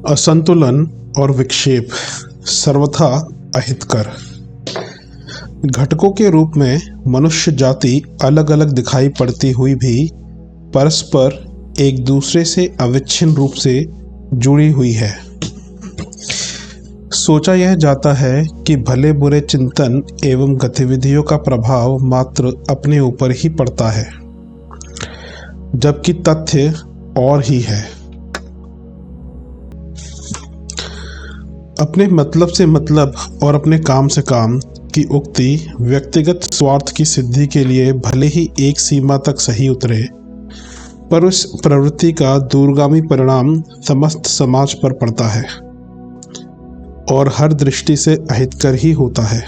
असंतुलन और विक्षेप सर्वथा अहितकर। घटकों के रूप में मनुष्य जाति अलग अलग दिखाई पड़ती हुई भी परस्पर एक दूसरे से अविच्छिन्न रूप से जुड़ी हुई है। सोचा यह जाता है कि भले बुरे चिंतन एवं गतिविधियों का प्रभाव मात्र अपने ऊपर ही पड़ता है, जबकि तथ्य और ही है। अपने मतलब से मतलब और अपने काम से काम की उक्ति व्यक्तिगत स्वार्थ की सिद्धि के लिए भले ही एक सीमा तक सही उतरे, पर उस प्रवृत्ति का दूरगामी परिणाम समस्त समाज पर पड़ता है और हर दृष्टि से अहितकर ही होता है।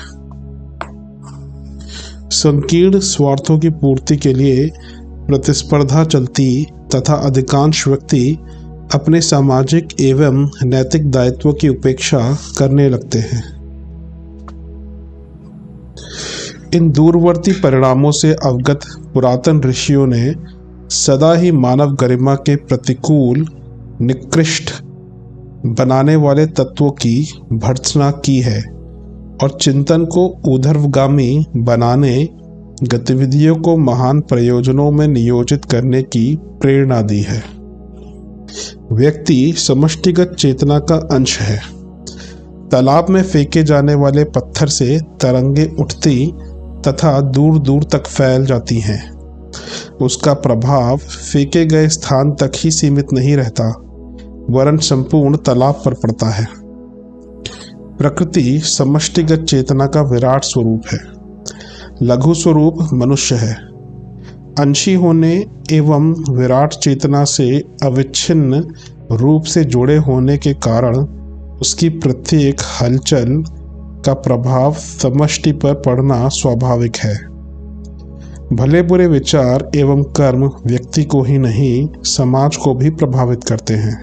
संकीर्ण स्वार्थों की पूर्ति के लिए प्रतिस्पर्धा चलती तथा अधिकांश व्यक्ति अपने सामाजिक एवं नैतिक दायित्वों की उपेक्षा करने लगते हैं। इन दूरवर्ती परिणामों से अवगत पुरातन ऋषियों ने सदा ही मानव गरिमा के प्रतिकूल निकृष्ट बनाने वाले तत्वों की भर्त्सना की है और चिंतन को ऊर्ध्वगामी बनाने, गतिविधियों को महान प्रयोजनों में नियोजित करने की प्रेरणा दी है। व्यक्ति समष्टिगत चेतना का अंश है। तालाब में फेंके जाने वाले पत्थर से तरंगे उठती तथा दूर दूर तक फैल जाती हैं। उसका प्रभाव फेंके गए स्थान तक ही सीमित नहीं रहता, वरन संपूर्ण तालाब पर पड़ता है। प्रकृति समष्टिगत चेतना का विराट स्वरूप है। लघु स्वरूप मनुष्य है। अंशी होने एवं विराट चेतना से अविच्छिन्न रूप से जुड़े होने के कारण उसकी प्रत्येक हलचल का प्रभाव समष्टि पर पड़ना स्वाभाविक है। भले बुरे विचार एवं कर्म व्यक्ति को ही नहीं, समाज को भी प्रभावित करते हैं।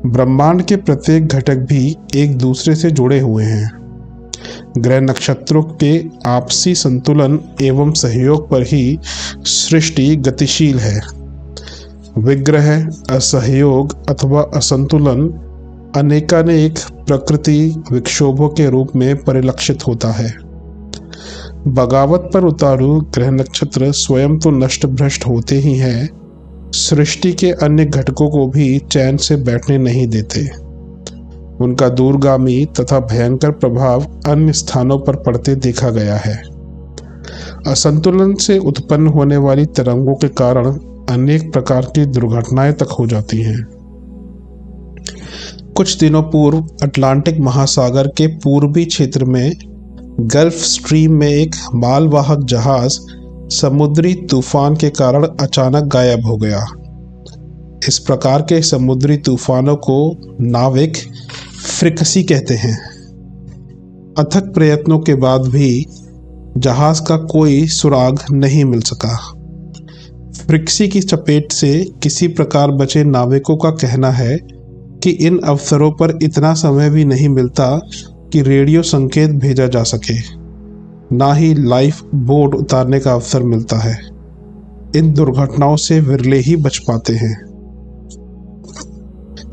ब्रह्मांड के प्रत्येक घटक भी एक दूसरे से जुड़े हुए हैं। ग्रह नक्षत्रों के आपसी संतुलन एवं सहयोग पर ही सृष्टि गतिशील है। विग्रह, असहयोग अथवा असंतुलन अनेकानेक प्रकृति विक्षोभों के रूप में परिलक्षित होता है। बगावत पर उतारू ग्रह नक्षत्र स्वयं तो नष्ट भ्रष्ट होते ही हैं, सृष्टि के अन्य घटकों को भी चैन से बैठने नहीं देते। उनका दूरगामी तथा भयंकर प्रभाव अन्य स्थानों पर पड़ते देखा गया है। असंतुलन से उत्पन्न होने वाली तरंगों के कारण अनेक प्रकार की दुर्घटनाएं तक हो जाती हैं। कुछ दिनों पूर्व अटलांटिक महासागर के पूर्वी क्षेत्र में गल्फ स्ट्रीम में एक मालवाहक जहाज समुद्री तूफान के कारण अचानक गायब हो गया। इस प्रकार के समुद्री तूफानों को नाविक फ्रिक्सी कहते हैं। अथक प्रयत्नों के बाद भी जहाज का कोई सुराग नहीं मिल सका। फ्रिक्सी की चपेट से किसी प्रकार बचे नाविकों का कहना है कि इन अवसरों पर इतना समय भी नहीं मिलता कि रेडियो संकेत भेजा जा सके, ना ही लाइफ बोट उतारने का अवसर मिलता है। इन दुर्घटनाओं से विरले ही बच पाते हैं।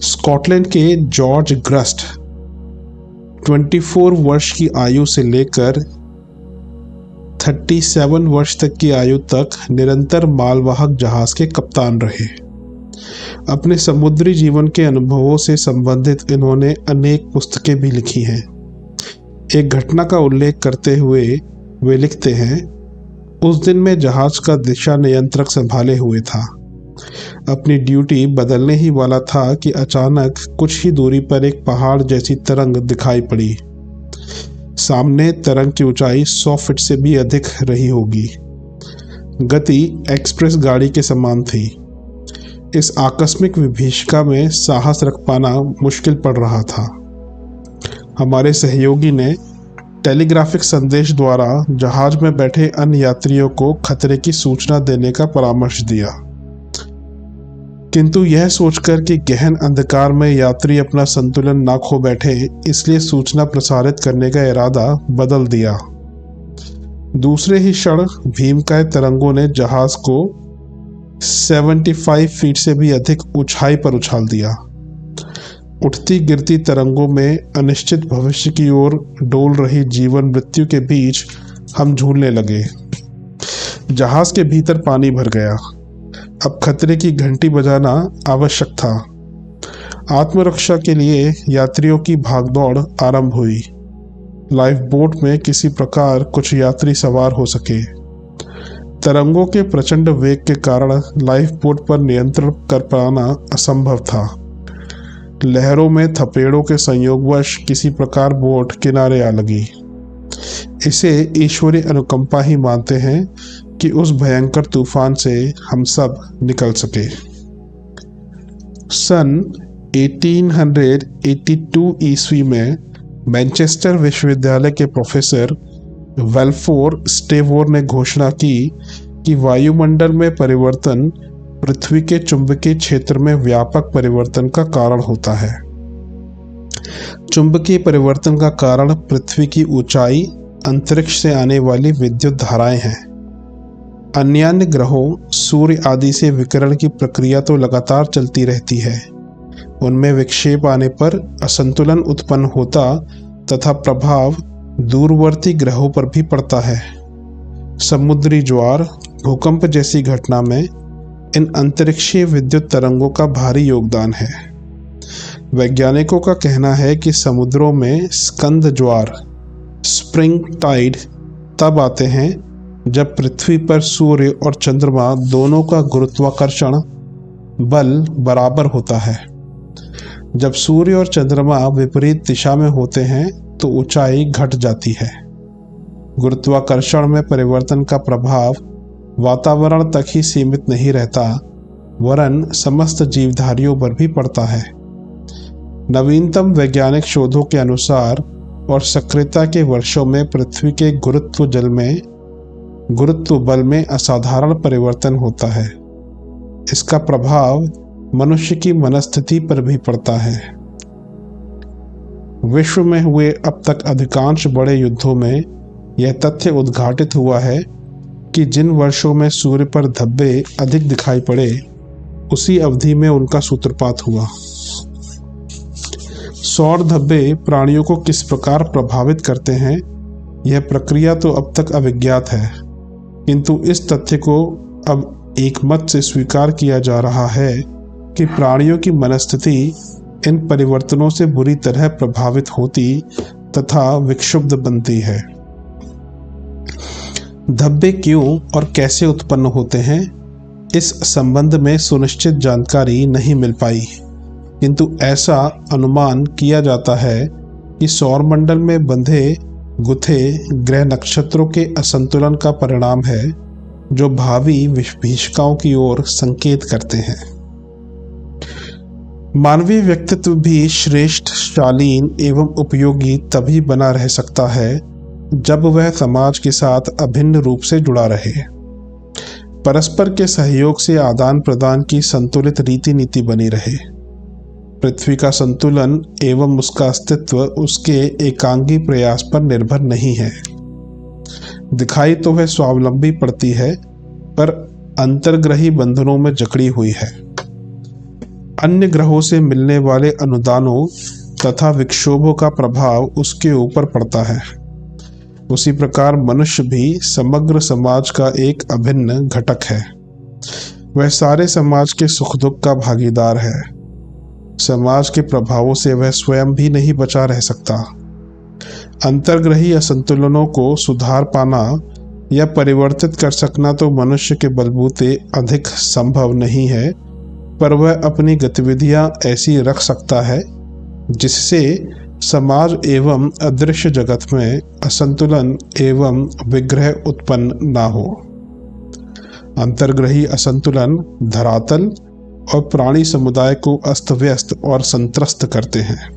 स्कॉटलैंड के जॉर्ज ग्रस्ट 24 वर्ष की आयु से लेकर 37 वर्ष तक की आयु तक निरंतर मालवाहक जहाज के कप्तान रहे। अपने समुद्री जीवन के अनुभवों से संबंधित इन्होंने अनेक पुस्तकें भी लिखी हैं। एक घटना का उल्लेख करते हुए वे लिखते हैं, उस दिन मैं जहाज का दिशा नियंत्रक संभाले हुए था। अपनी ड्यूटी बदलने ही वाला था कि अचानक कुछ ही दूरी पर एक पहाड़ जैसी तरंग दिखाई पड़ी। सामने तरंग की ऊंचाई 100 फीट से भी अधिक रही होगी। गति एक्सप्रेस गाड़ी के समान थी। इस आकस्मिक विभीषिका में साहस रख पाना मुश्किल पड़ रहा था। हमारे सहयोगी ने टेलीग्राफिक संदेश द्वारा जहाज में बैठे अन्य यात्रियों को खतरे की सूचना देने का परामर्श दिया, किंतु यह सोचकर कि गहन अंधकार में यात्री अपना संतुलन ना खो बैठे, इसलिए सूचना प्रसारित करने का इरादा बदल दिया। दूसरे ही क्षण भीमकाय तरंगों ने जहाज को 75 फीट से भी अधिक ऊंचाई पर उछाल दिया। उठती गिरती तरंगों में अनिश्चित भविष्य की ओर डोल रही जीवन मृत्यु के बीच हम झूलने लगे। जहाज के भीतर पानी भर गया। अब खतरे की घंटी बजाना आवश्यक था। आत्मरक्षा के लिए यात्रियों की भागदौड़ आरंभ हुई। लाइफ बोट में किसी प्रकार कुछ यात्री सवार हो सके। तरंगों के प्रचंड वेग के कारण लाइफ बोट पर नियंत्रण कर पाना असंभव था। लहरों में थपेड़ों के संयोगवश किसी प्रकार बोट किनारे आ लगी। इसे ईश्वरीय अनुकंपा ही मानते हैं कि उस भयंकर तूफान से हम सब निकल सके। सन 1882 ईस्वी में मैनचेस्टर विश्वविद्यालय के प्रोफेसर वेल्फोर स्टेवोर ने घोषणा की कि वायुमंडल में परिवर्तन पृथ्वी के चुंबकीय क्षेत्र में व्यापक परिवर्तन का कारण होता है। चुंबकीय परिवर्तन का कारण पृथ्वी की ऊंचाई, अंतरिक्ष से आने वाली विद्युत धाराएं हैं। अन्य ग्रहों, सूर्य आदि से विकिरण की प्रक्रिया तो लगातार चलती रहती है। उनमें विक्षेप आने पर असंतुलन उत्पन्न होता तथा प्रभाव दूरवर्ती ग्रहों पर भी पड़ता है। समुद्री ज्वार, भूकंप जैसी घटना में इन अंतरिक्षीय विद्युत तरंगों का भारी योगदान है। वैज्ञानिकों का कहना है कि समुद्रों में स्कंद ज्वार, स्प्रिंग टाइड, तब आते हैं जब पृथ्वी पर सूर्य और चंद्रमा दोनों का गुरुत्वाकर्षण बल बराबर होता है। जब सूर्य और चंद्रमा विपरीत दिशा में होते हैं तो ऊंचाई घट जाती है। गुरुत्वाकर्षण में परिवर्तन का प्रभाव वातावरण तक ही सीमित नहीं रहता, वरन समस्त जीवधारियों पर भी पड़ता है। नवीनतम वैज्ञानिक शोधों के अनुसार और सक्रियता के वर्षों में पृथ्वी के गुरुत्व बल में असाधारण परिवर्तन होता है। इसका प्रभाव मनुष्य की मनस्थिति पर भी पड़ता है। विश्व में हुए अब तक अधिकांश बड़े युद्धों में यह तथ्य उद्घाटित हुआ है कि जिन वर्षों में सूर्य पर धब्बे अधिक दिखाई पड़े, उसी अवधि में उनका सूत्रपात हुआ। सौर धब्बे प्राणियों को किस प्रकार प्रभावित करते हैं, यह प्रक्रिया तो अब तक अविज्ञात है, किंतु इस तथ्य को अब एकमत से स्वीकार किया जा रहा है कि प्राणियों की मनस्थिति इन परिवर्तनों से बुरी तरह प्रभावित होती तथा विक्षुब्ध बनती है। धब्बे क्यों और कैसे उत्पन्न होते हैं, इस संबंध में सुनिश्चित जानकारी नहीं मिल पाई, किंतु ऐसा अनुमान किया जाता है कि सौरमंडल में बंधे गुथे ग्रह नक्षत्रों के असंतुलन का परिणाम है, जो भावी विभीषिकाओं की ओर संकेत करते हैं। मानवीय व्यक्तित्व भी श्रेष्ठ, शालीन एवं उपयोगी तभी बना रह सकता है जब वह समाज के साथ अभिन्न रूप से जुड़ा रहे। परस्पर के सहयोग से आदान प्रदान की संतुलित रीति नीति बनी रहे। पृथ्वी का संतुलन एवं उसका अस्तित्व उसके एकांगी प्रयास पर निर्भर नहीं है। दिखाई तो वह स्वावलंबी पड़ती है, पर अंतर्ग्रही बंधनों में जकड़ी हुई है। अन्य ग्रहों से मिलने वाले अनुदानों तथा विक्षोभों का प्रभाव उसके ऊपर पड़ता है। उसी प्रकार मनुष्य भी समग्र समाज का एक अभिन्न घटक है। वह सारे समाज के सुख दुख का भागीदार है। समाज के प्रभावों से वह स्वयं भी नहीं बचा रह सकता। अंतर्ग्रही असंतुलनों को सुधार पाना या परिवर्तित कर सकना तो मनुष्य के बलबूते अधिक संभव नहीं है, पर वह अपनी गतिविधियां ऐसी रख सकता है जिससे समाज एवं अदृश्य जगत में असंतुलन एवं विग्रह उत्पन्न न हो। अंतर्ग्रही असंतुलन धरातल और प्राणी समुदाय को अस्त व्यस्त और संत्रस्त करते हैं।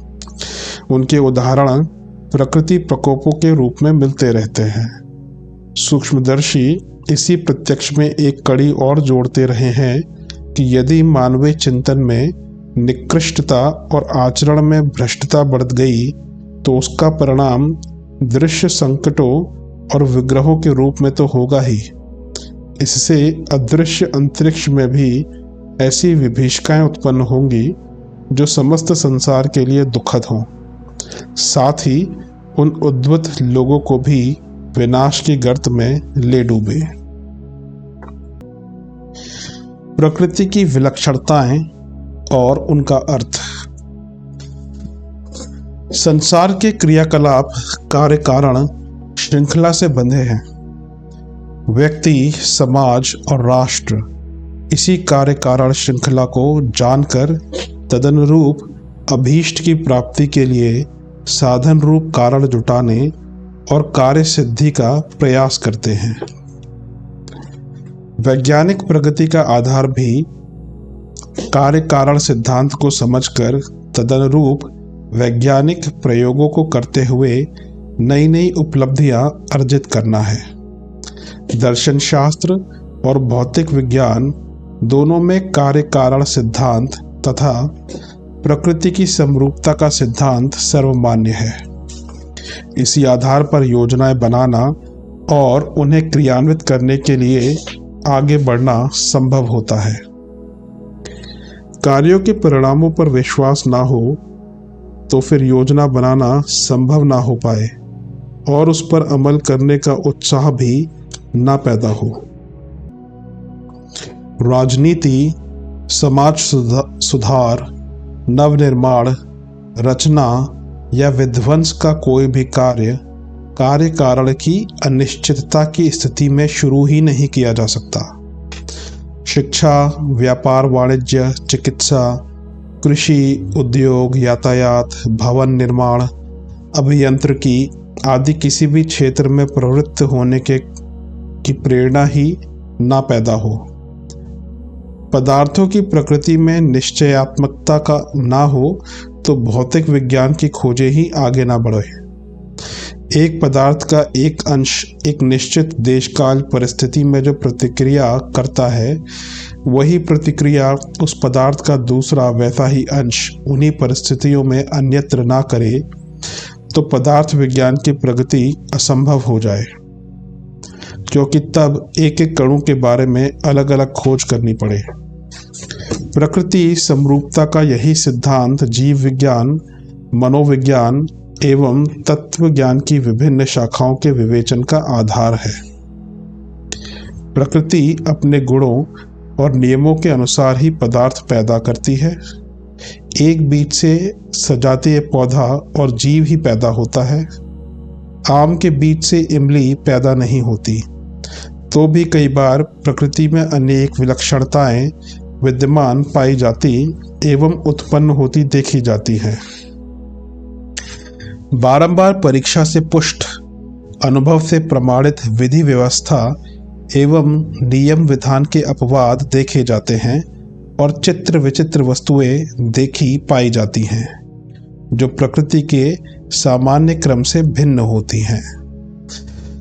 उनके उदाहरण प्रकृति प्रकोपों के रूप में मिलते रहते हैं। सूक्ष्मदर्शी इसी प्रत्यक्ष में एक कड़ी और जोड़ते रहे हैं कि यदि मानवीय चिंतन में निकृष्टता और आचरण में भ्रष्टता बढ़ गई तो उसका परिणाम दृश्य संकटों और विग्रहों के रूप में तो होगा ही, इससे अदृश्य अंतरिक्ष में भी ऐसी विभीषिकाएं उत्पन्न होंगी जो समस्त संसार के लिए दुखद हों, साथ ही उन उद्भट लोगों को भी विनाश की गर्त में ले डूबे। प्रकृति की विलक्षणताएं और उनका अर्थ। संसार के क्रियाकलाप कार्य कारण श्रृंखला से बंधे हैं। व्यक्ति, समाज और राष्ट्र इसी कार्य कारण श्रृंखला को जानकर तदनुरूप अभीष्ट की प्राप्ति के लिए साधन रूप कारण जुटाने और कार्य सिद्धि का प्रयास करते हैं। वैज्ञानिक प्रगति का आधार भी कार्य कारण सिद्धांत को समझकर तदनुरूप वैज्ञानिक प्रयोगों को करते हुए नई नई उपलब्धियां अर्जित करना है। दर्शन शास्त्र और भौतिक विज्ञान दोनों में कार्य कारण सिद्धांत तथा प्रकृति की समरूपता का सिद्धांत सर्वमान्य है। इसी आधार पर योजनाएं बनाना और उन्हें क्रियान्वित करने के लिए आगे बढ़ना संभव होता है। कार्यों के परिणामों पर विश्वास ना हो तो फिर योजना बनाना संभव ना हो पाए और उस पर अमल करने का उत्साह भी ना पैदा हो। राजनीति, समाज सुधार, नवनिर्माण, रचना या विध्वंस का कोई भी कार्य कार्य कारण की अनिश्चितता की स्थिति में शुरू ही नहीं किया जा सकता। शिक्षा, व्यापार वाणिज्य, चिकित्सा, कृषि, उद्योग, यातायात, भवन निर्माण, अभियांत्रिकी आदि किसी भी क्षेत्र में प्रवृत्त होने की प्रेरणा ही ना पैदा हो। पदार्थों की प्रकृति में निश्चयात्मकता का ना हो तो भौतिक विज्ञान की खोजें ही आगे ना बढ़े। एक पदार्थ का एक अंश एक निश्चित देशकाल परिस्थिति में जो प्रतिक्रिया करता है, वही प्रतिक्रिया उस पदार्थ का दूसरा वैसा ही अंश उन्हीं परिस्थितियों में अन्यत्र ना करे तो पदार्थ विज्ञान की प्रगति असंभव हो जाए, क्योंकि तब एक एक कणों के बारे में अलग अलग खोज करनी पड़े। प्रकृति समरूपता का यही सिद्धांत जीव विज्ञान, मनोविज्ञान एवं तत्व ज्ञान की विभिन्न शाखाओं के विवेचन का आधार है। प्रकृति अपने गुणों और नियमों के अनुसार ही पदार्थ पैदा करती है। एक बीज से सजातीय पौधा और जीव ही पैदा होता है। आम के बीज से इमली पैदा नहीं होती, तो भी कई बार प्रकृति में अनेक विलक्षणताएं विद्यमान पाई जाती एवं उत्पन्न होती देखी जाती हैं। बारंबार परीक्षा से पुष्ट, अनुभव से प्रमाणित विधि व्यवस्था एवं नियम विधान के अपवाद देखे जाते हैं और चित्र विचित्र वस्तुएं देखी पाई जाती हैं, जो प्रकृति के सामान्य क्रम से भिन्न होती हैं।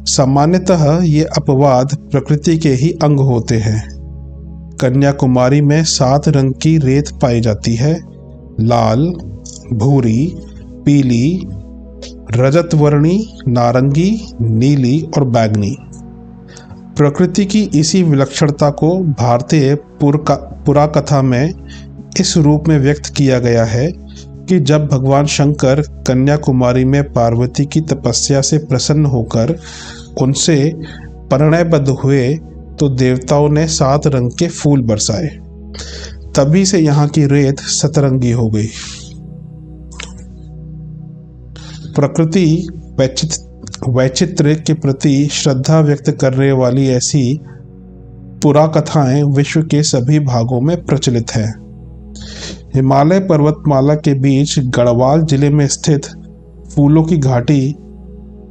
सामान्यतः ये अपवाद प्रकृति के ही अंग होते हैं। कन्याकुमारी में 7 रंग की रेत पाई जाती है: लाल, भूरी, पीली, रजतवर्णी, नारंगी, नीली और बैंगनी। प्रकृति की इसी विलक्षणता को भारतीय पुराकथा में इस रूप में व्यक्त किया गया है कि जब भगवान शंकर कन्याकुमारी में पार्वती की तपस्या से प्रसन्न होकर उनसे परिणयबद्ध हुए तो देवताओं ने 7 रंग के फूल बरसाए। तभी से यहाँ की रेत सतरंगी हो गई। प्रकृति वैचित्र्य के प्रति श्रद्धा व्यक्त करने वाली ऐसी पुराकथाएं विश्व के सभी भागों में प्रचलित हैं। हिमालय पर्वतमाला के बीच गढ़वाल जिले में स्थित फूलों की घाटी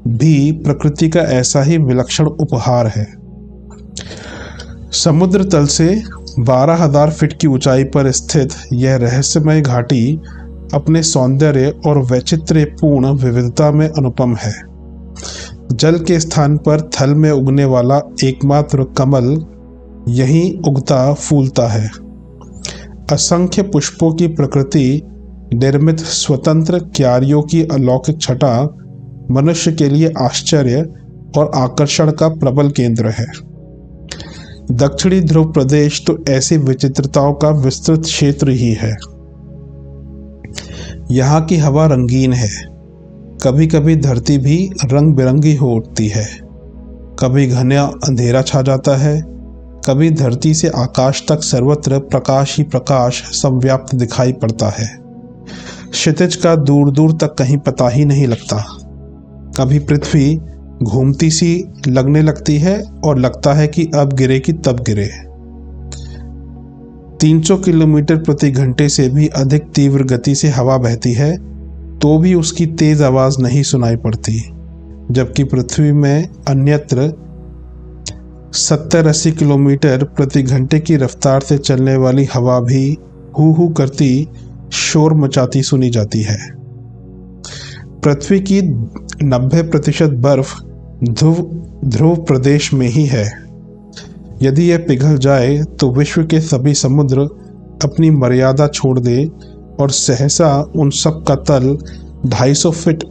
भी प्रकृति का ऐसा ही विलक्षण उपहार है। समुद्र तल से 12,000 फीट की ऊंचाई पर स्थित यह रहस्यमय घाटी अपने सौंदर्य और वैचित्र्यपूर्ण विविधता में अनुपम है। जल के स्थान पर थल में उगने वाला एकमात्र कमल यहीं उगता फूलता है। असंख्य पुष्पों की प्रकृति निर्मित स्वतंत्र क्यारियों की अलौकिक छटा मनुष्य के लिए आश्चर्य और आकर्षण का प्रबल केंद्र है। दक्षिणी ध्रुव प्रदेश तो ऐसी विचित्रताओं का विस्तृत क्षेत्र ही है। यहाँ की हवा रंगीन है, कभी कभी धरती भी रंग बिरंगी हो उठती है। कभी घना अंधेरा छा जाता है, कभी धरती से आकाश तक सर्वत्र प्रकाश ही प्रकाश समव्याप्त दिखाई पड़ता है। क्षितिज का दूर दूर तक कहीं पता ही नहीं लगता। कभी पृथ्वी घूमती सी लगने लगती है और लगता है कि अब गिरे कि तब गिरे। 300 किलोमीटर प्रति घंटे से भी अधिक तीव्र गति से हवा बहती है तो भी उसकी तेज आवाज नहीं सुनाई पड़ती, जबकि पृथ्वी में अन्यत्र 70-80 किलोमीटर प्रति घंटे की रफ्तार से चलने वाली हवा भी हू हू करती शोर मचाती सुनी जाती है। पृथ्वी की 90% बर्फ ध्रुव प्रदेश में ही है। यदि यह पिघल जाए तो विश्व के सभी समुद्र अपनी मर्यादा छोड़ दे और सहसा उन सब का तल 250 फीट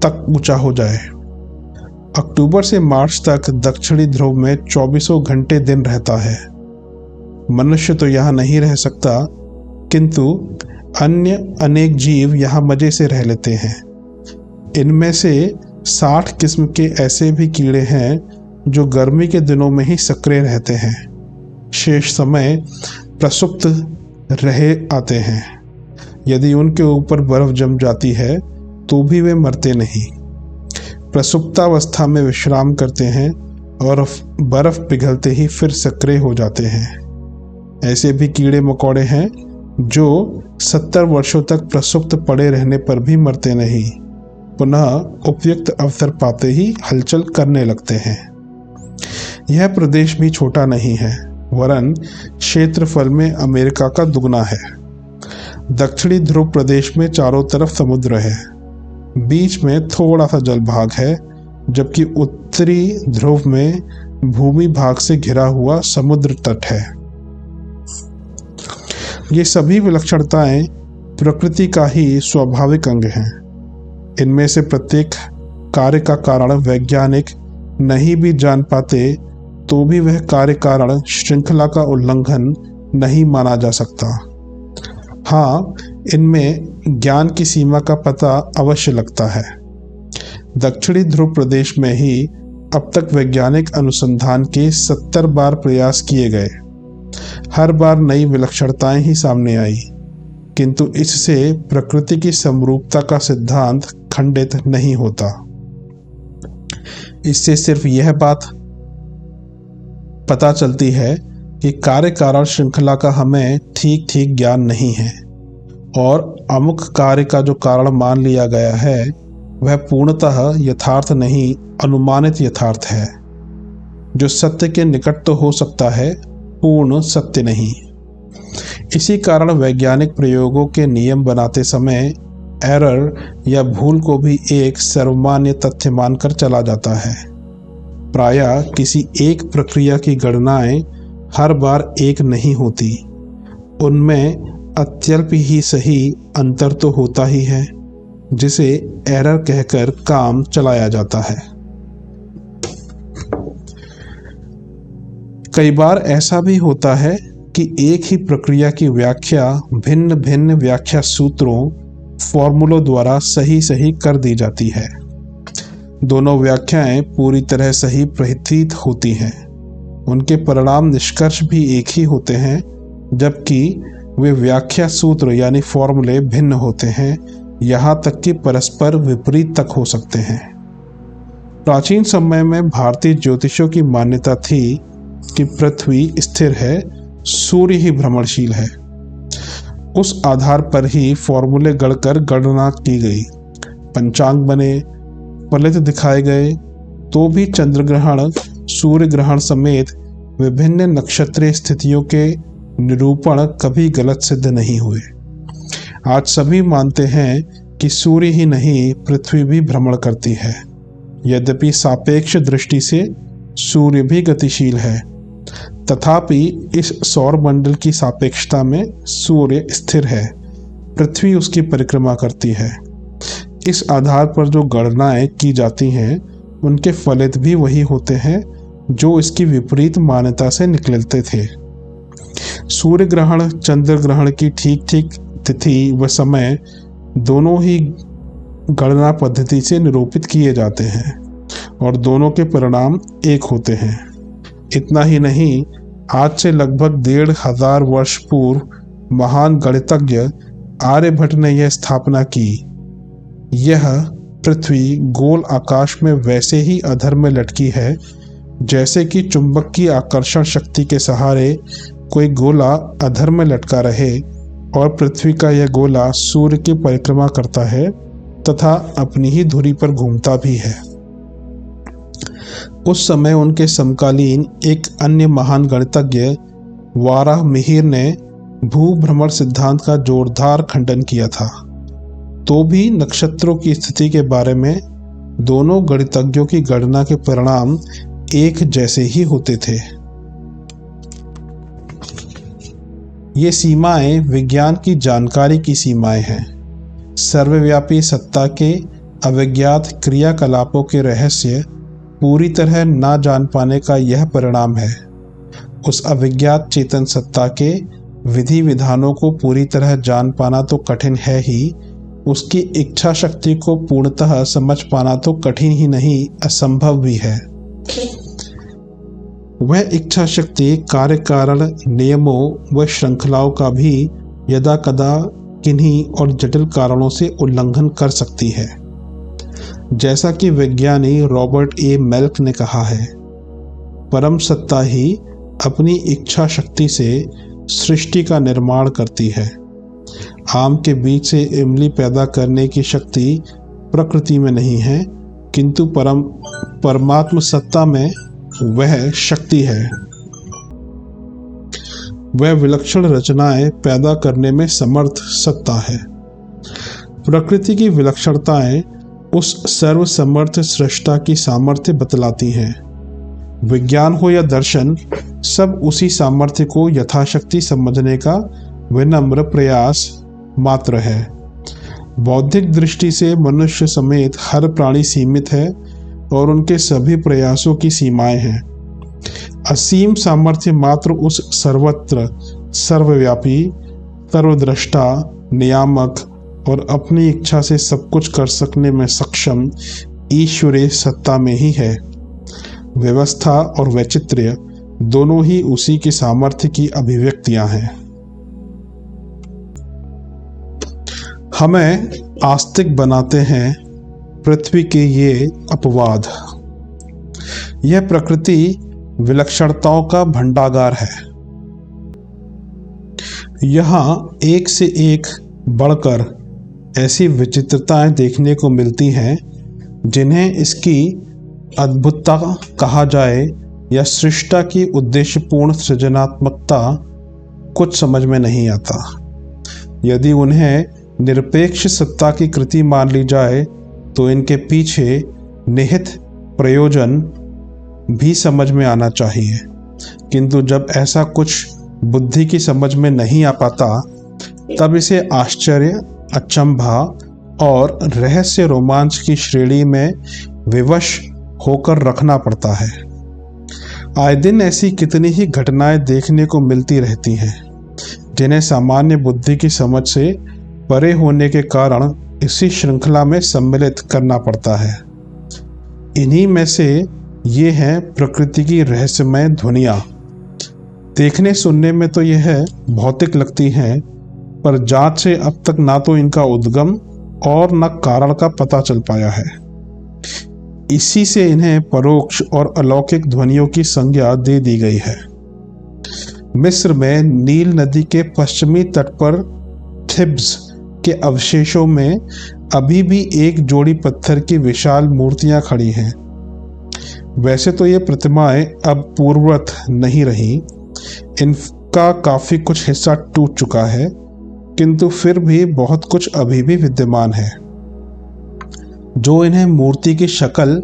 तक ऊंचा हो जाए। अक्टूबर से मार्च तक दक्षिणी ध्रुव में 24 घंटे दिन रहता है। मनुष्य तो यहाँ नहीं रह सकता, किंतु अन्य अनेक जीव यहाँ मजे से रह लेते हैं। इनमें से 60 किस्म के ऐसे भी कीड़े हैं जो गर्मी के दिनों में ही सक्रिय रहते हैं, शेष समय प्रसुप्त रहे आते हैं। यदि उनके ऊपर बर्फ जम जाती है तो भी वे मरते नहीं, प्रसुप्तावस्था में विश्राम करते हैं और बर्फ पिघलते ही फिर सक्रिय हो जाते हैं। ऐसे भी कीड़े मकोड़े हैं जो 70 वर्षों तक प्रसुप्त पड़े रहने पर भी मरते नहीं, पुनः उपयुक्त अवसर पाते ही हलचल करने लगते हैं। यह प्रदेश भी छोटा नहीं है, वरन क्षेत्रफल में अमेरिका का दुगना है। दक्षिणी ध्रुव प्रदेश में चारों तरफ समुद्र है, बीच में थोड़ा सा जल भाग है, जबकि उत्तरी ध्रुव में भूमि भाग से घिरा हुआ समुद्र तट है। ये सभी विलक्षणताएं प्रकृति का ही स्वाभाविक अंग हैं। इनमें से प्रत्येक कार्य का कारण वैज्ञानिक नहीं भी जान पाते तो भी वह कार्य कारण श्रृंखला का उल्लंघन नहीं माना जा सकता। हाँ, इनमें ज्ञान की सीमा का पता अवश्य लगता है। दक्षिणी ध्रुव प्रदेश में ही अब तक वैज्ञानिक अनुसंधान के 70 बार प्रयास किए गए। हर बार नई विलक्षणताएं ही सामने आई, किंतु इससे प्रकृति की समरूपता का सिद्धांत खंडित नहीं होता। इससे सिर्फ यह बात पता चलती है कि कार्य कारण श्रृंखला का हमें ठीक ठीक ज्ञान नहीं है और अमुक कार्य का जो कारण मान लिया गया है वह पूर्णतः यथार्थ नहीं, अनुमानित यथार्थ है। जो सत्य के निकट तो हो सकता है, पूर्ण सत्य नहीं। इसी कारण वैज्ञानिक प्रयोगों के नियम बनाते समय एरर या भूल को भी एक सर्वमान्य तथ्य मानकर चला जाता है। प्रायः किसी एक प्रक्रिया की गणनाएं हर बार एक नहीं होती, उनमें अत्यल्प ही सही अंतर तो होता ही है, जिसे एरर कहकर काम चलाया जाता है। कई बार ऐसा भी होता है कि एक ही प्रक्रिया की व्याख्या भिन्न भिन्न व्याख्या सूत्रों, फॉर्मूलों द्वारा सही सही कर दी जाती है। दोनों व्याख्याएं पूरी तरह सही प्रतीत होती हैं, उनके परिणाम निष्कर्ष भी एक ही होते हैं, जबकि वे व्याख्या सूत्र यानी फॉर्मूले भिन्न होते हैं, यहाँ तक कि परस्पर विपरीत तक हो सकते हैं। प्राचीन समय में भारतीय ज्योतिषों की मान्यता थी कि पृथ्वी स्थिर है, सूर्य ही भ्रमणशील है। उस आधार पर ही फॉर्मूले गढ़कर गणना की गई, पंचांग बने, फलित दिखाए गए, तो भी चंद्र ग्रहण, सूर्य ग्रहण समेत विभिन्न नक्षत्रीय स्थितियों के निरूपण कभी गलत सिद्ध नहीं हुए। आज सभी मानते हैं कि सूर्य ही नहीं पृथ्वी भी भ्रमण करती है, यद्यपि सापेक्ष दृष्टि से सूर्य भी गतिशील है, तथापि इस सौर मंडल की सापेक्षता में सूर्य स्थिर है, पृथ्वी उसकी परिक्रमा करती है। इस आधार पर जो गणनाएं की जाती हैं उनके फलित भी वही होते हैं जो इसकी विपरीत मान्यता से निकलते थे। सूर्य ग्रहण, चंद्र ग्रहण की ठीक ठीक तिथि व समय दोनों ही गणना पद्धति से निरूपित किए जाते हैं और दोनों के परिणाम एक होते हैं। इतना ही नहीं, आज से लगभग 1500 वर्ष पूर्व महान गणितज्ञ आर्यभट्ट ने यह स्थापना की, यह पृथ्वी गोल आकाश में वैसे ही अधर में लटकी है जैसे कि चुंबक की आकर्षण शक्ति के सहारे कोई गोला अधर में लटका रहे और पृथ्वी का यह गोला सूर्य की परिक्रमा करता है तथा अपनी ही धुरी पर घूमता भी है। उस समय उनके समकालीन एक अन्य महान गणितज्ञ वाराहमिहिर ने भूभ्रमण सिद्धांत का जोरदार खंडन किया था। तो भी नक्षत्रों की स्थिति के बारे में दोनों गणितज्ञों की गणना के परिणाम एक जैसे ही होते थे। ये सीमाएं विज्ञान की जानकारी की सीमाएं हैं। सर्वव्यापी सत्ता के अविज्ञात क्रियाकलापों के रहस्य पूरी तरह ना जान पाने का यह परिणाम है। उस अविज्ञात चेतन सत्ता के विधि विधानों को पूरी तरह जान पाना तो कठिन है ही, उसकी इच्छा शक्ति को पूर्णतः समझ पाना तो कठिन ही नहीं, असंभव भी है। वह इच्छा शक्ति कार्य कारण नियमों व श्रृंखलाओं का भी यदा कदा किन्हीं और जटिल कारणों से उल्लंघन कर सकती है। जैसा कि विज्ञानी रॉबर्ट ए मेल्क ने कहा है, परम सत्ता ही अपनी इच्छा शक्ति से सृष्टि का निर्माण करती है। आम के बीज से इमली पैदा करने की शक्ति प्रकृति में नहीं है, किंतु परमात्म सत्ता में वह शक्ति है। वह विलक्षण रचनाएं पैदा करने में समर्थ सत्ता है। प्रकृति की विलक्षणताएं उस सर्वसमर्थ सृष्टा की सामर्थ्य बतलाती हैं। विज्ञान हो या दर्शन, सब उसी सामर्थ्य को यथाशक्ति समझने का विनम्र प्रयास मात्र है। बौद्धिक दृष्टि से मनुष्य समेत हर प्राणी सीमित है और उनके सभी प्रयासों की सीमाएं हैं। असीम सामर्थ्य मात्र उस सर्वत्र सर्वव्यापी, सर्वद्रष्टा, नियामक और अपनी इच्छा से सब कुछ कर सकने में सक्षम ईश्वरीय सत्ता में ही है। व्यवस्था और वैचित्र्य दोनों ही उसी की सामर्थ्य की अभिव्यक्तियां हैं। हमें आस्तिक बनाते हैं पृथ्वी के ये अपवाद। यह प्रकृति विलक्षणताओं का भंडागार है। यहाँ एक से एक बढ़कर ऐसी विचित्रताएं देखने को मिलती हैं जिन्हें इसकी अद्भुतता कहा जाए या सृष्टा की उद्देश्यपूर्ण सृजनात्मकता कुछ समझ में नहीं आता। यदि उन्हें निरपेक्ष सत्ता की कृति मान ली जाए तो इनके पीछे निहित प्रयोजन भी समझ में आना चाहिए, किंतु जब ऐसा कुछ बुद्धि की समझ में नहीं आ पाता तब इसे आश्चर्य, अचंभा और रहस्य रोमांच की श्रेणी में विवश होकर रखना पड़ता है। आए दिन ऐसी कितनी ही घटनाएं देखने को मिलती रहती हैं जिन्हें सामान्य बुद्धि की समझ से परे होने के कारण इसी श्रृंखला में सम्मिलित करना पड़ता है। इन्हीं में से ये हैं प्रकृति की रहस्यमय ध्वनियाँ। देखने सुनने में तो यह भौतिक लगती हैं, पर जांच से अब तक ना तो इनका उद्गम और न कारण का पता चल पाया है। इसी से इन्हें परोक्ष और अलौकिक ध्वनियों की संज्ञा दे दी गई है। मिस्र में नील नदी के पश्चिमी तट पर थिब्स के अवशेषों में अभी भी एक जोड़ी पत्थर की विशाल मूर्तियां खड़ी हैं। वैसे तो ये प्रतिमाएं अब पूर्ववत नहीं रही, इनका काफी कुछ हिस्सा टूट चुका है, किंतु फिर भी बहुत कुछ अभी भी विद्यमान है जो इन्हें मूर्ति की शक्ल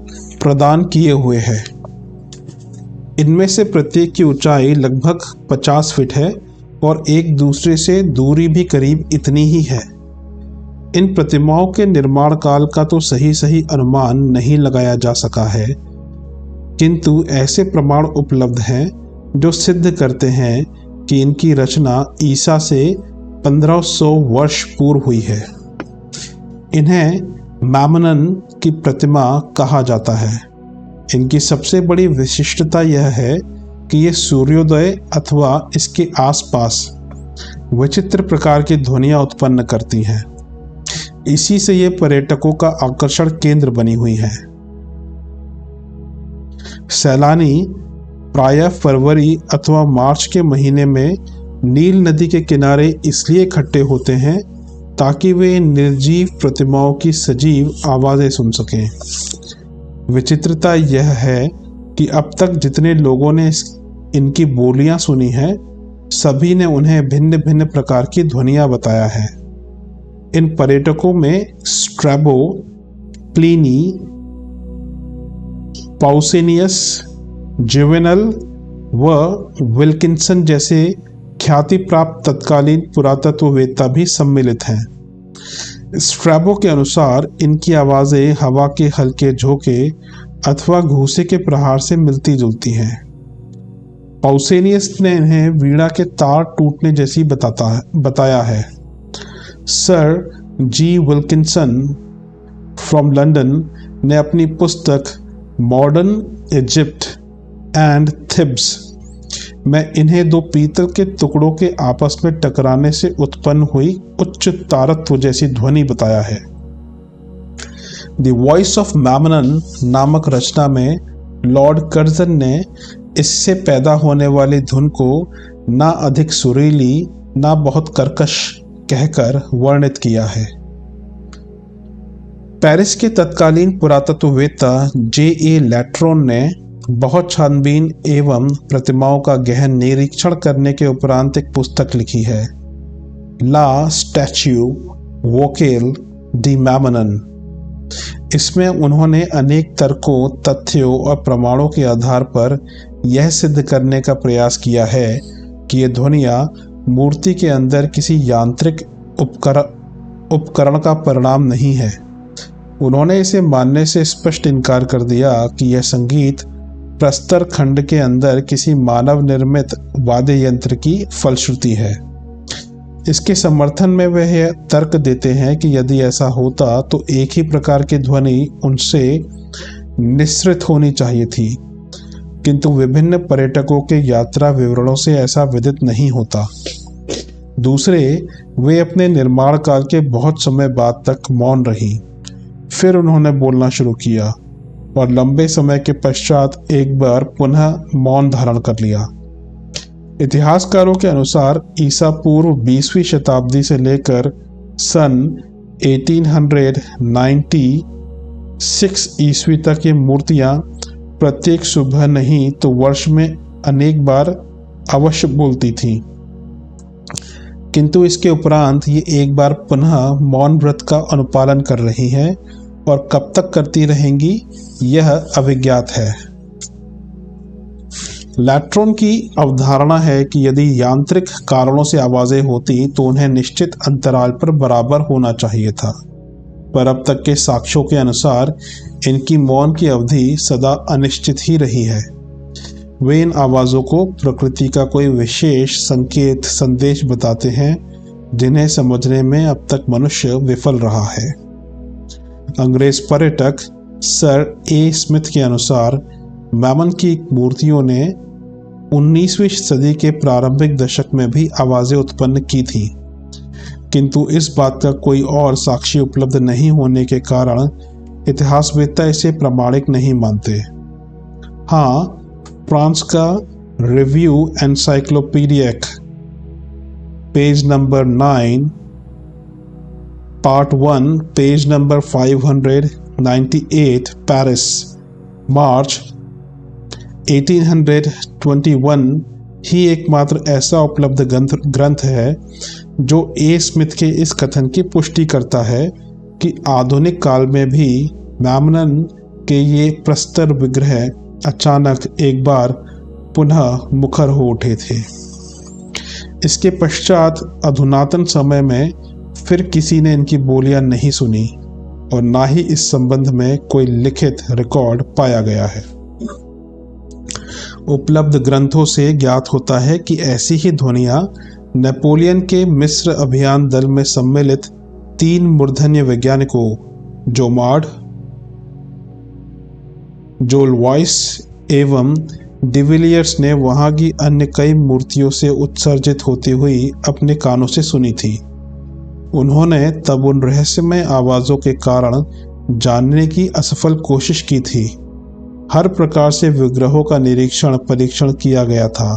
प्रदान किए हुए है। इनमें से प्रत्येक की ऊंचाई लगभग 50 फीट है और एक दूसरे से दूरी भी करीब इतनी ही है। इन प्रतिमाओं के निर्माण काल का तो सही अनुमान नहीं लगाया जा सका है, किंतु ऐसे प्रमाण उपलब्ध हैं जो सिद्ध करते हैं कि इनकी रचना ईसा से 1500 वर्ष पूर्व हुई है। इन्हें मैमनन की प्रतिमा कहा जाता है। इनकी सबसे बड़ी विशिष्टता यह है कि ये सूर्योदय अथवा इसके आसपास विचित्र प्रकार की ध्वनियाँ उत्पन्न करती हैं। इसी से ये पर्यटकों का आकर्षण केंद्र बनी हुई है। सैलानी प्रायः फरवरी अथवा मार्च के महीने में नील नदी के किनारे इसलिए इकट्ठे होते हैं ताकि वे निर्जीव प्रतिमाओं की सजीव आवाज़ें सुन सकें। विचित्रता यह है कि अब तक जितने लोगों ने इनकी बोलियां सुनी हैं, सभी ने उन्हें भिन्न भिन्न प्रकार की ध्वनियां बताया है। इन पर्यटकों में स्ट्रैबो, प्लिनी, पाउसेनियस, जुवेनल व विल्किंसन जैसे ख्याति प्राप्त तत्कालीन पुरातत्ववेत्ता भी सम्मिलित हैं। स्ट्रैबो के अनुसार इनकी आवाज़ें हवा के हल्के झोंके अथवा घूंसे के प्रहार से मिलती जुलती हैं। पाउसेनियस ने इन्हें वीणा के तार टूटने जैसी बताया है। Sir G Wilkinson from London ने अपनी पुस्तक मॉडर्न इजिप्ट एंड थिब्स में इन्हें दो पीतल के टुकड़ों के आपस में टकराने से उत्पन्न हुई उच्च तारत्व जैसी ध्वनि बताया है। द वॉइस ऑफ मैमनन नामक रचना में लॉर्ड कर्जन ने इससे पैदा होने वाली धुन को ना अधिक सुरीली ना बहुत कर्कश कहकर वर्णित किया है। पेरिस के तत्कालीन पुरातत्ववेत्ता जे.ए. लैट्रोन ने बहुत छानबीन एवं प्रतिमाओं का गहन निरीक्षण करने के उपरांत एक पुस्तक लिखी है, ला स्टैच्यू वोकेल डी मैमनन। इसमें उन्होंने अनेक तर्कों, तथ्यों और प्रमाणों के आधार पर यह सिद्ध करने का प्रयास किया है कि ये ध्वनियाँ मूर्ति के अंदर किसी यांत्रिक उपकरण का परिणाम नहीं है। उन्होंने इसे मानने से स्पष्ट इनकार कर दिया कि यह संगीत प्रस्तर खंड के अंदर किसी मानव निर्मित वाद्य यंत्र की फलश्रुति है। इसके समर्थन में वे यह तर्क देते हैं कि यदि ऐसा होता तो एक ही प्रकार की ध्वनि उनसे निस्सृत होनी चाहिए थी, किंतु विभिन्न पर्यटकों के यात्रा विवरणों से ऐसा विदित नहीं होता। दूसरे, वे अपने निर्माण काल के बहुत समय बाद तक मौन रही। फिर उन्होंने बोलना शुरू किया और लंबे समय के पश्चात एक बार पुनः मौन धारण कर लिया। इतिहासकारों के अनुसार ईसा पूर्व 20वीं शताब्दी से लेकर सन 1896 ईस्वी तक ये मूर्तियां प्रत्येक सुबह नहीं तो वर्ष में अनेक बार अवश्य बोलती थीं, किंतु इसके उपरांत ये एक बार पुनः मौन व्रत का अनुपालन कर रही हैं और कब तक करती रहेंगी यह अविज्ञात है। लैट्रोन की अवधारणा है कि यदि यांत्रिक कारणों से आवाज़ें होती तो उन्हें निश्चित अंतराल पर बराबर होना चाहिए था, पर अब तक के साक्ष्यों के अनुसार इनकी मौन की अवधि सदा अनिश्चित ही रही है। वे इन आवाज़ों को प्रकृति का कोई विशेष संकेत संदेश बताते हैं जिन्हें समझने में अब तक मनुष्य विफल रहा है। अंग्रेज पर्यटक सर ए स्मिथ के अनुसार मैमन की मूर्तियों ने 19वीं सदी के प्रारंभिक दशक में भी आवाज़ें उत्पन्न की थीं, किंतु इस बात का कोई और साक्ष्य उपलब्ध नहीं होने के कारण इतिहासवेत्ता इसे प्रामाणिक नहीं मानते। हाँ, फ्रांस का review encyclopedic page number 9 part 1 page number 598 Paris March 1821 ही एकमात्र ऐसा उपलब्ध ग्रंथ है जो ए स्मिथ के इस कथन की पुष्टि करता है कि आधुनिक काल में भी मैमनन के ये प्रस्तर विग्रह अचानक एक बार पुनः मुखर हो उठे थे। इसके पश्चात अधुनातन समय में फिर किसी ने इनकी बोलियां नहीं सुनी और ना ही इस संबंध में कोई लिखित रिकॉर्ड पाया गया है। उपलब्ध ग्रंथों से ज्ञात होता है कि ऐसी ही ध्वनियां नेपोलियन के मिस्र अभियान दल में सम्मिलित 3 मूर्धन्य वैज्ञानिकों जोमार्ड, जोल्वाइस एवं डिविलियर्स ने वहां की अन्य कई मूर्तियों से उत्सर्जित होती हुई अपने कानों से सुनी थी। उन्होंने तब उन रहस्यमय आवाज़ों के कारण जानने की असफल कोशिश की थी। हर प्रकार से विग्रहों का निरीक्षण परीक्षण किया गया था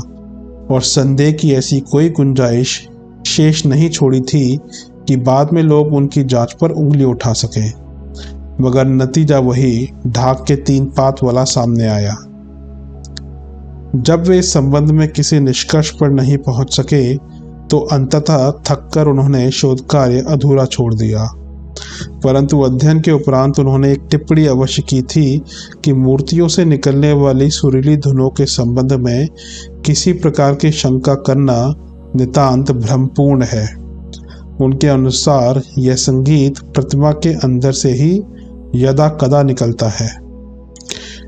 और संदेह की ऐसी कोई गुंजाइश शेष नहीं छोड़ी थी कि बाद में लोग उनकी जांच पर उंगली उठा सकें, मगर नतीजा वही ढाक के 3 पात वाला सामने आया। जब वे इस संबंध में किसी निष्कर्ष पर नहीं पहुंच सके तो अंततः थककर उन्होंने शोध कार्य अधूरा छोड़ दिया। परंतु अध्ययन के उपरांत उन्होंने एक टिप्पणी अवश्य की थी कि मूर्तियों से निकलने वाली सुरीली धुनों के संबंध में किसी प्रकार की शंका करना नितांत भ्रमपूर्ण है। उनके अनुसार यह संगीत प्रतिमा के अंदर से ही यदा कदा निकलता है।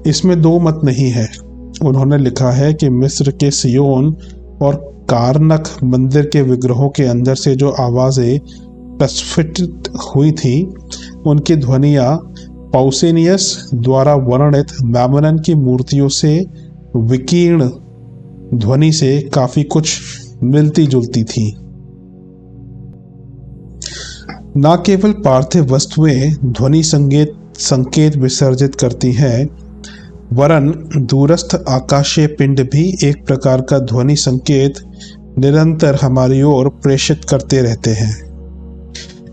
इसमें 2 मत नहीं है। उन्होंने लिखा है कि मिस्र के सियोन और कारनक मंदिर के विग्रहों के अंदर से जो आवाज़ें प्रस्फुटित हुई थी उनकी ध्वनियाँ पाउसेनियस द्वारा वर्णित मैमनन की मूर्तियों से विकीर्ण ध्वनि से काफी कुछ मिलती जुलती थी। न केवल पार्थिव वस्तुएं ध्वनि संकेत विसर्जित करती हैं, वरन दूरस्थ आकाशीय पिंड भी एक प्रकार का ध्वनि संकेत निरंतर हमारी ओर प्रेषित करते रहते हैं।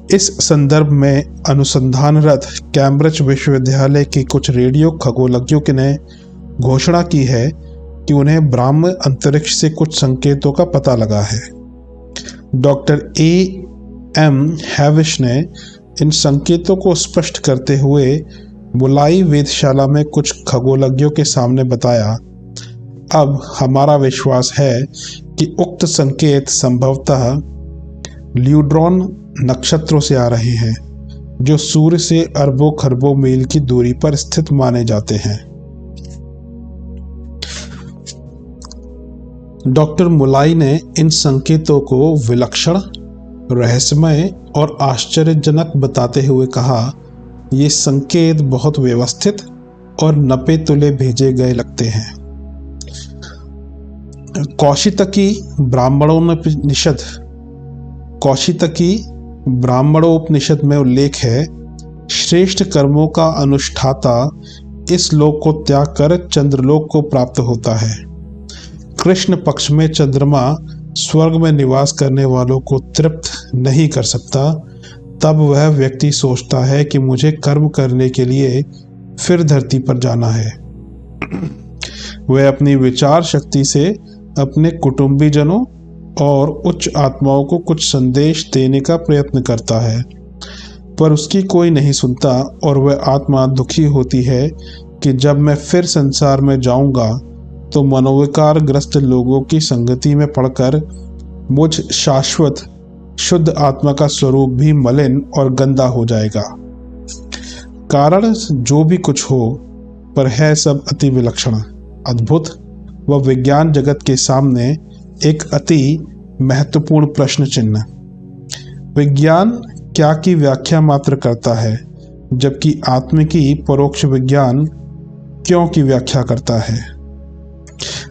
इस संदर्भ में अनुसंधानरत कैम्ब्रिज विश्वविद्यालय के कुछ रेडियो खगोलज्ञों ने घोषणा की है कि उन्हें ब्राह्म अंतरिक्ष से कुछ संकेतों का पता लगा है। Doctor A.M. हैविश ने इन संकेतों को स्पष्ट करते हुए मुलाई वेधशाला में कुछ खगोलज्ञों के सामने बताया। अब हमारा विश्वास है कि उक्त संकेत संभवतः ल्यूड्रॉन नक्षत्रों से आ रहे हैं, जो सूर्य से अरबों खरबों मील की दूरी पर स्थित माने जाते हैं। डॉक्टर मुलाई ने इन संकेतों को विलक्षण, रहस्यमय और आश्चर्यजनक बताते हुए कहा, ये संकेत बहुत व्यवस्थित और नपे तुले भेजे गए लगते हैं। कौशितकी ब्राह्मणोपनिषद में उल्लेख है, श्रेष्ठ कर्मों का अनुष्ठाता इस लोक को त्याग कर चंद्रलोक को प्राप्त होता है। कृष्ण पक्ष में चंद्रमा स्वर्ग में निवास करने वालों को तृप्त नहीं कर सकता। तब वह व्यक्ति सोचता है कि मुझे कर्म करने के लिए फिर धरती पर जाना है। वह अपनी विचार शक्ति से अपने कुटुंबीजनों और उच्च आत्माओं को कुछ संदेश देने का प्रयत्न करता है, पर उसकी कोई नहीं सुनता और वह आत्मा दुखी होती है कि जब मैं फिर संसार में जाऊंगा तो मनोविकार ग्रस्त लोगों की संगति में पड़कर मुझ शाश्वत शुद्ध आत्मा का स्वरूप भी मलिन और गंदा हो जाएगा। कारण जो भी कुछ हो, पर है सब अति विलक्षण, अद्भुत व विज्ञान जगत के सामने एक अति महत्वपूर्ण प्रश्न चिन्ह। विज्ञान क्या की व्याख्या मात्र करता है, जबकि आत्म की परोक्ष विज्ञान क्यों की व्याख्या करता है।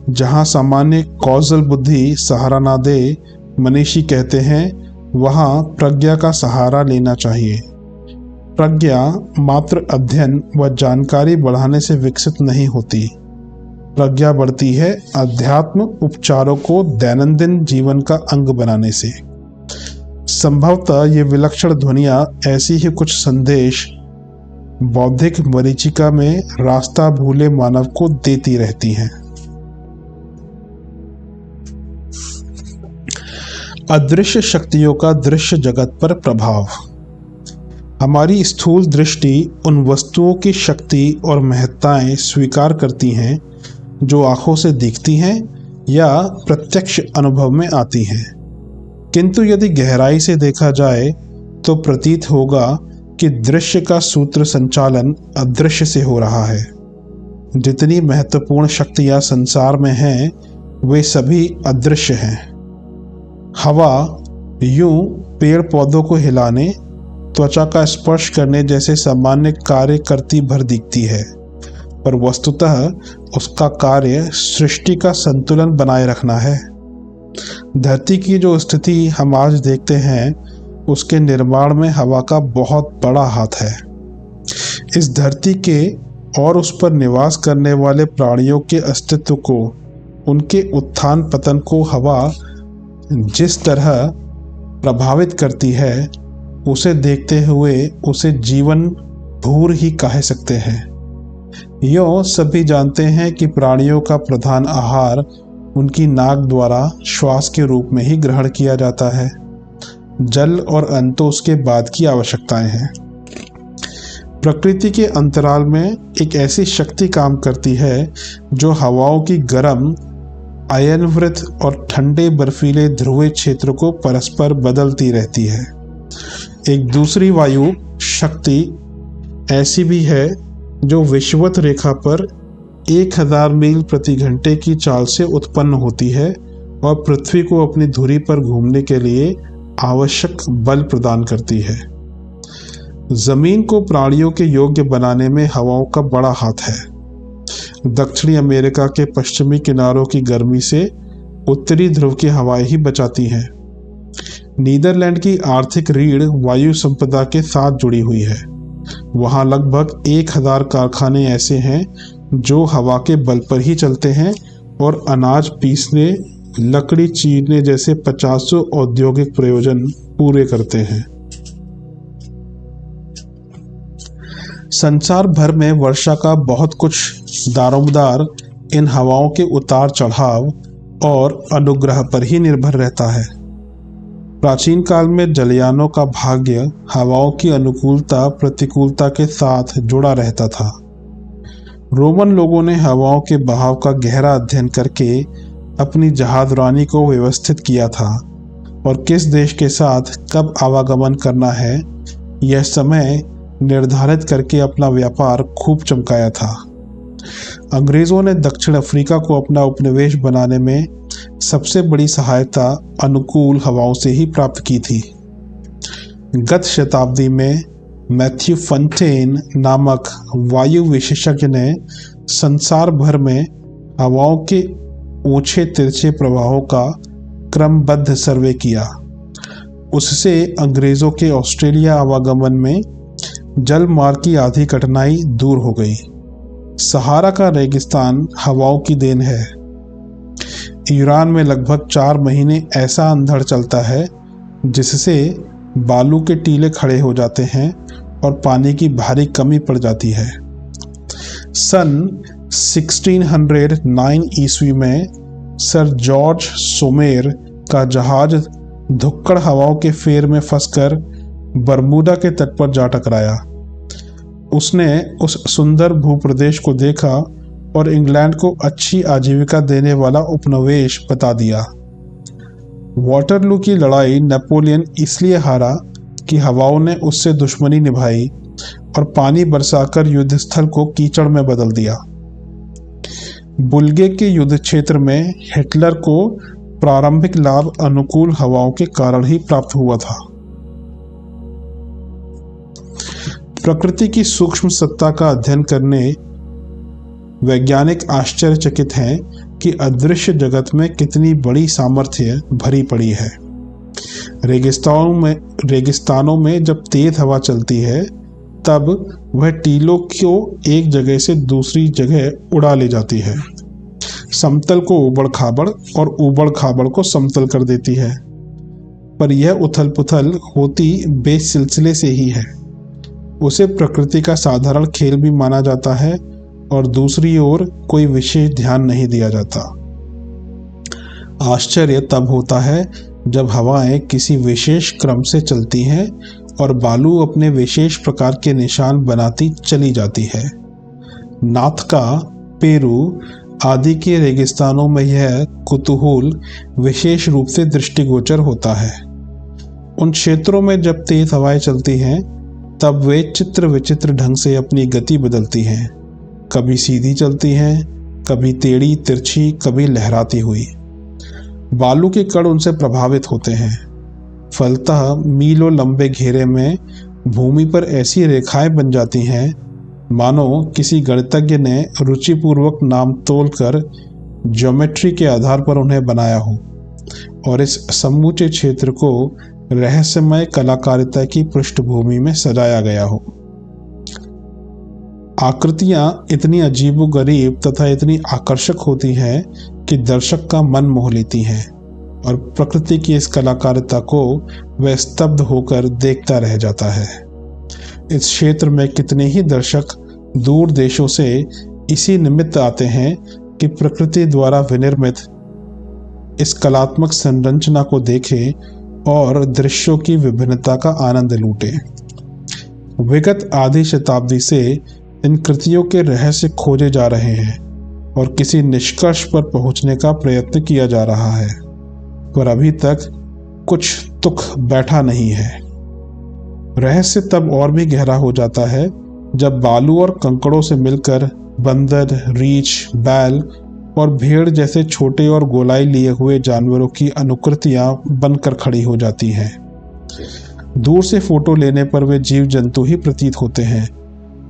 जहाँ सामान्य कौशल बुद्धि सहारा ना दे, मनीषी कहते हैं, वहाँ प्रज्ञा का सहारा लेना चाहिए। प्रज्ञा मात्र अध्ययन व जानकारी बढ़ाने से विकसित नहीं होती। प्रज्ञा बढ़ती है अध्यात्म उपचारों को दैनंदिन जीवन का अंग बनाने से। संभवतः ये विलक्षण ध्वनियाँ ऐसी ही कुछ संदेश बौद्धिक मरीचिका में रास्ता भूले मानव को देती रहती हैं। अदृश्य शक्तियों का दृश्य जगत पर प्रभाव। हमारी स्थूल दृष्टि उन वस्तुओं की शक्ति और महत्ताएं स्वीकार करती हैं जो आंखों से दिखती हैं या प्रत्यक्ष अनुभव में आती हैं, किंतु यदि गहराई से देखा जाए तो प्रतीत होगा कि दृश्य का सूत्र संचालन अदृश्य से हो रहा है। जितनी महत्वपूर्ण शक्तियां संसार में हैं, वे सभी अदृश्य हैं। हवा यूं पेड़ पौधों को हिलाने त्वचा का स्पर्श करने जैसे सामान्य कार्य करती भर दिखती है, पर वस्तुतः उसका कार्य सृष्टि का संतुलन बनाए रखना है। धरती की जो स्थिति हम आज देखते हैं, उसके निर्माण में हवा का बहुत बड़ा हाथ है। इस धरती के और उस पर निवास करने वाले प्राणियों के अस्तित्व को, उनके उत्थान पतन को हवा जिस तरह प्रभावित करती है, उसे देखते हुए उसे जीवन भूर ही कह सकते हैं। यों सभी जानते हैं कि प्राणियों का प्रधान आहार उनकी नाक द्वारा श्वास के रूप में ही ग्रहण किया जाता है। जल और अन्न तो उसके बाद की आवश्यकताएं हैं। प्रकृति के अंतराल में एक ऐसी शक्ति काम करती है जो हवाओं की गर्म, अयनवृत और ठंडे बर्फीले ध्रुवीय क्षेत्र को परस्पर बदलती रहती है। एक दूसरी वायु शक्ति ऐसी भी है जो विषुवत रेखा पर 1000 मील प्रति घंटे की चाल से उत्पन्न होती है और पृथ्वी को अपनी धुरी पर घूमने के लिए आवश्यक बल प्रदान करती है। जमीन को प्राणियों के योग्य बनाने में हवाओं का बड़ा हाथ है। दक्षिणी अमेरिका के पश्चिमी किनारों की गर्मी से उत्तरी ध्रुव की हवाएं ही बचाती हैं। नीदरलैंड की आर्थिक रीढ़ वायु संपदा के साथ जुड़ी हुई है। वहां लगभग 1000 कारखाने ऐसे हैं जो हवा के बल पर ही चलते हैं और अनाज पीसने, लकड़ी चीरने जैसे 50 औद्योगिक प्रयोजन पूरे करते हैं। संसार भर में वर्षा का बहुत कुछ दारोमदार इन हवाओं के उतार चढ़ाव और अनुग्रह पर ही निर्भर रहता है। प्राचीन काल में जलयानों का भाग्य हवाओं की अनुकूलता प्रतिकूलता के साथ जुड़ा रहता था। रोमन लोगों ने हवाओं के बहाव का गहरा अध्ययन करके अपनी जहाजरानी को व्यवस्थित किया था और किस देश के साथ कब आवागमन करना है, यह समय निर्धारित करके अपना व्यापार खूब चमकाया था। अंग्रेजों ने दक्षिण अफ्रीका को अपना उपनिवेश बनाने में सबसे बड़ी सहायता अनुकूल हवाओं से ही प्राप्त की थी। गत शताब्दी में मैथ्यू फंटेन नामक वायु विशेषज्ञ ने संसार भर में हवाओं के ऊंचे तिरछे प्रवाहों का क्रमबद्ध सर्वे किया। उससे अंग्रेजों के ऑस्ट्रेलिया आवागमन में जल मार्ग की आधी कठिनाई दूर हो गई। सहारा का रेगिस्तान हवाओं की देन है। ईरान में लगभग 4 महीने ऐसा अंधड़ चलता है जिससे बालू के टीले खड़े हो जाते हैं और पानी की भारी कमी पड़ जाती है। सन 1609 ईस्वी में सर जॉर्ज सोमेर का जहाज धुक्कड़ हवाओं के फेर में फंसकर बरमूडा के तट पर जा टकराया। उसने उस सुंदर भूप्रदेश को देखा और इंग्लैंड को अच्छी आजीविका देने वाला उपनिवेश बता दिया। वाटरलू की लड़ाई नेपोलियन इसलिए हारा कि हवाओं ने उससे दुश्मनी निभाई और पानी बरसाकर युद्धस्थल को कीचड़ में बदल दिया। बुल्गे के युद्ध क्षेत्र में हिटलर को प्रारंभिक लाभ अनुकूल हवाओं के कारण ही प्राप्त हुआ था। प्रकृति की सूक्ष्म सत्ता का अध्ययन करने वैज्ञानिक आश्चर्यचकित हैं कि अदृश्य जगत में कितनी बड़ी सामर्थ्य भरी पड़ी है। रेगिस्तानों में जब तेज हवा चलती है तब वह टीलों को एक जगह से दूसरी जगह उड़ा ले जाती है। समतल को उबड़ खाबड़ और उबड़ खाबड़ को समतल कर देती है। पर यह उथल पुथल होती बेसिलसिले से ही है। उसे प्रकृति का साधारण खेल भी माना जाता है और दूसरी ओर कोई विशेष ध्यान नहीं दिया जाता। आश्चर्य तब होता है जब हवाएं किसी विशेष क्रम से चलती हैं और बालू अपने विशेष प्रकार के निशान बनाती चली जाती है। नाथका, पेरू आदि के रेगिस्तानों में यह कुतूहल विशेष रूप से दृष्टिगोचर होता है। उन क्षेत्रों में जब तेज हवाएं चलती हैं तब वे चित्र विचित्र ढंग से अपनी गति बदलती हैं। कभी सीधी चलती हैं, कभी टेढ़ी तिरछी, कभी लहराती हुई। बालू के कण उनसे प्रभावित होते हैं। फलतः मीलों लंबे घेरे में भूमि पर ऐसी रेखाएं बन जाती हैं मानो किसी गणितज्ञ ने रुचिपूर्वक नाम तोलकर ज्योमेट्री के आधार पर उन्हें बनाया हो और इस समूचे क्षेत्र को रहस्यमय कलाकारिता की पृष्ठभूमि में सजाया गया हो। आकृतियां इतनी अजीबोगरीब तथा इतनी आकर्षक होती हैं कि दर्शक का मन मोह लेती हैं और प्रकृति की इस कलाकारिता को वह स्तब्ध होकर देखता रह जाता है। इस क्षेत्र में कितने ही दर्शक दूर देशों से इसी निमित्त आते हैं कि प्रकृति द्वारा विनिर्मित इस कलात्मक संरचना को देखें और दृश्यों की विभिन्नता का आनंद लूटें। विगत आधी शताब्दी से इन कृतियों के रहस्य खोजे जा रहे हैं और किसी निष्कर्ष पर पहुंचने का प्रयत्न किया जा रहा है, पर अभी तक कुछ तुक बैठा नहीं है। रहस्य तब और भी गहरा हो जाता है जब बालू और कंकड़ों से मिलकर बंदर, रीछ, बैल और भेड़ जैसे छोटे और गोलाई लिए हुए जानवरों की अनुकृतियां बनकर खड़ी हो जाती हैं। दूर से फोटो लेने पर वे जीव जंतु ही प्रतीत होते हैं,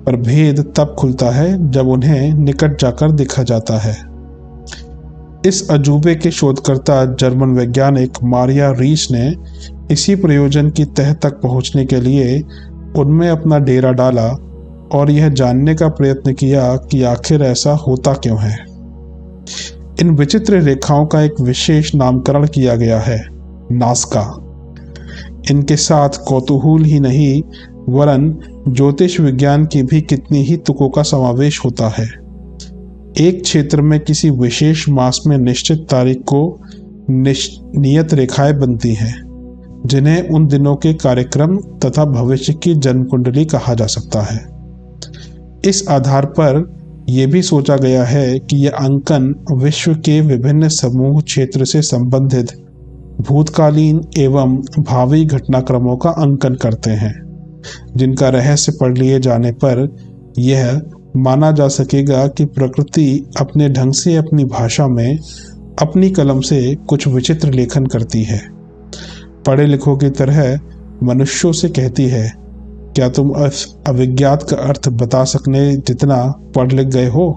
पर भेद तब खुलता है जब उन्हें निकट जाकर देखा जाता है। इस अजूबे के शोधकर्ता जर्मन वैज्ञानिक मारिया रीच ने इसी प्रयोजन की तह तक पहुंचने के लिए उनमें अपना डेरा डाला और यह जानने का प्रयत्न किया कि आखिर ऐसा होता क्यों है। इन विचित्र रेखाओं का एक विशेष नामकरण किया गया है, नास्का। इनके साथ कौतूहल ही नहीं वरन ज्योतिष विज्ञान की भी कितनी ही तुकों का समावेश होता है। एक क्षेत्र में किसी विशेष मास में निश्चित तारीख को नियत रेखाएं बनती हैं, जिन्हें उन दिनों के कार्यक्रम तथा भविष्य की जन्म कुंडली कहा जा सकता है। इस आधार पर यह भी सोचा गया है कि यह अंकन विश्व के विभिन्न समूह क्षेत्र से संबंधित भूतकालीन एवं भावी घटनाक्रमों का अंकन करते हैं, जिनका रहस्य पढ़ लिए जाने पर यह माना जा सकेगा कि प्रकृति अपने ढंग से अपनी भाषा में अपनी कलम से कुछ विचित्र लेखन करती है। पढ़े लिखों की तरह मनुष्यों से कहती है, क्या तुम अविज्ञात का अर्थ बता सकने जितना पढ़ लिख गए हो?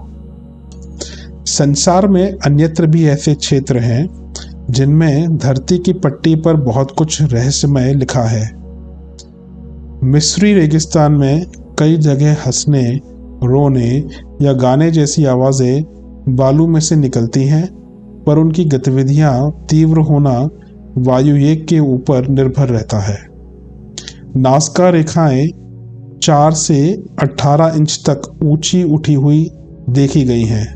संसार में अन्यत्र भी ऐसे क्षेत्र हैं जिनमें धरती की पट्टी पर बहुत कुछ रहस्यमय लिखा है। मिस्री रेगिस्तान में कई जगह हंसने, रोने या गाने जैसी आवाजें बालू में से निकलती हैं, पर उनकी गतिविधियां तीव्र होना वायुवेग के ऊपर निर्भर रहता है। नास्का रेखाएं 4 से 18 इंच तक ऊंची उठी हुई देखी गई हैं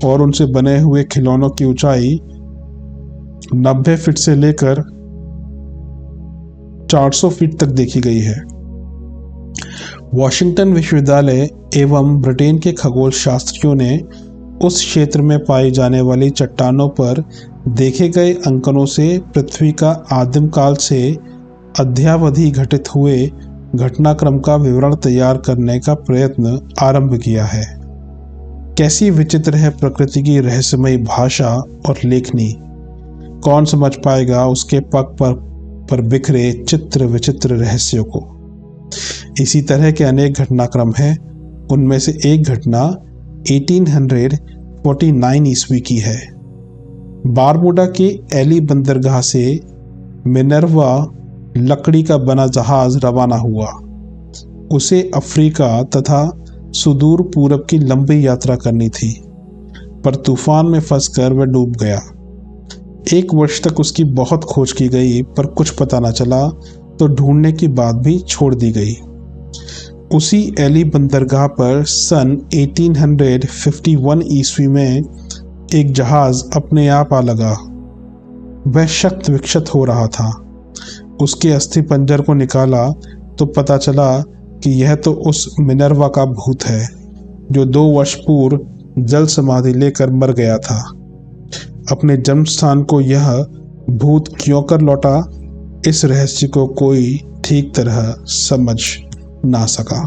और उनसे बने हुए खिलौनों की ऊंचाई 90 फीट से लेकर 400 फीट तक देखी गई है। वॉशिंगटन विश्वविद्यालय एवं ब्रिटेन के खगोल शास्त्रियों ने उस क्षेत्र में पाई जाने वाली चट्टानों पर देखे गए अंकनों से पृथ्वी का आदिम काल से अद्यावधि घटित हुए घटनाक्रम का विवरण तैयार करने का प्रयत्न आरंभ किया है। कैसी विचित्र है प्रकृति की रहस्यमयी भाषा और लेखनी। कौन समझ पाएगा उसके पग पर बिखरे चित्र विचित्र रहस्यों को। इसी तरह के अनेक घटनाक्रम हैं। उनमें से एक घटना 1849 ईस्वी की है। बारमूडा के एली बंदरगाह से मिनर्वा लकड़ी का बना जहाज रवाना हुआ। उसे अफ्रीका तथा सुदूर पूरब की लंबी यात्रा करनी थी, पर तूफान में फंसकर वह डूब गया। 1 वर्ष तक उसकी बहुत खोज की गई, पर कुछ पता न चला, तो ढूंढने की बात भी छोड़ दी गई। उसी एली बंदरगाह पर सन 1851 ईस्वी में एक जहाज अपने आप आ लगा। वह शक्त विक्षत हो रहा था। उसके अस्थि पंजर को निकाला तो पता चला कि यह तो उस मिनर्वा का भूत है, जो 2 वर्ष पूर्व जल समाधि लेकर मर गया था। अपने जन्म स्थान को यह भूत क्यों कर लौटा, इस रहस्य को कोई ठीक तरह समझ ना सका।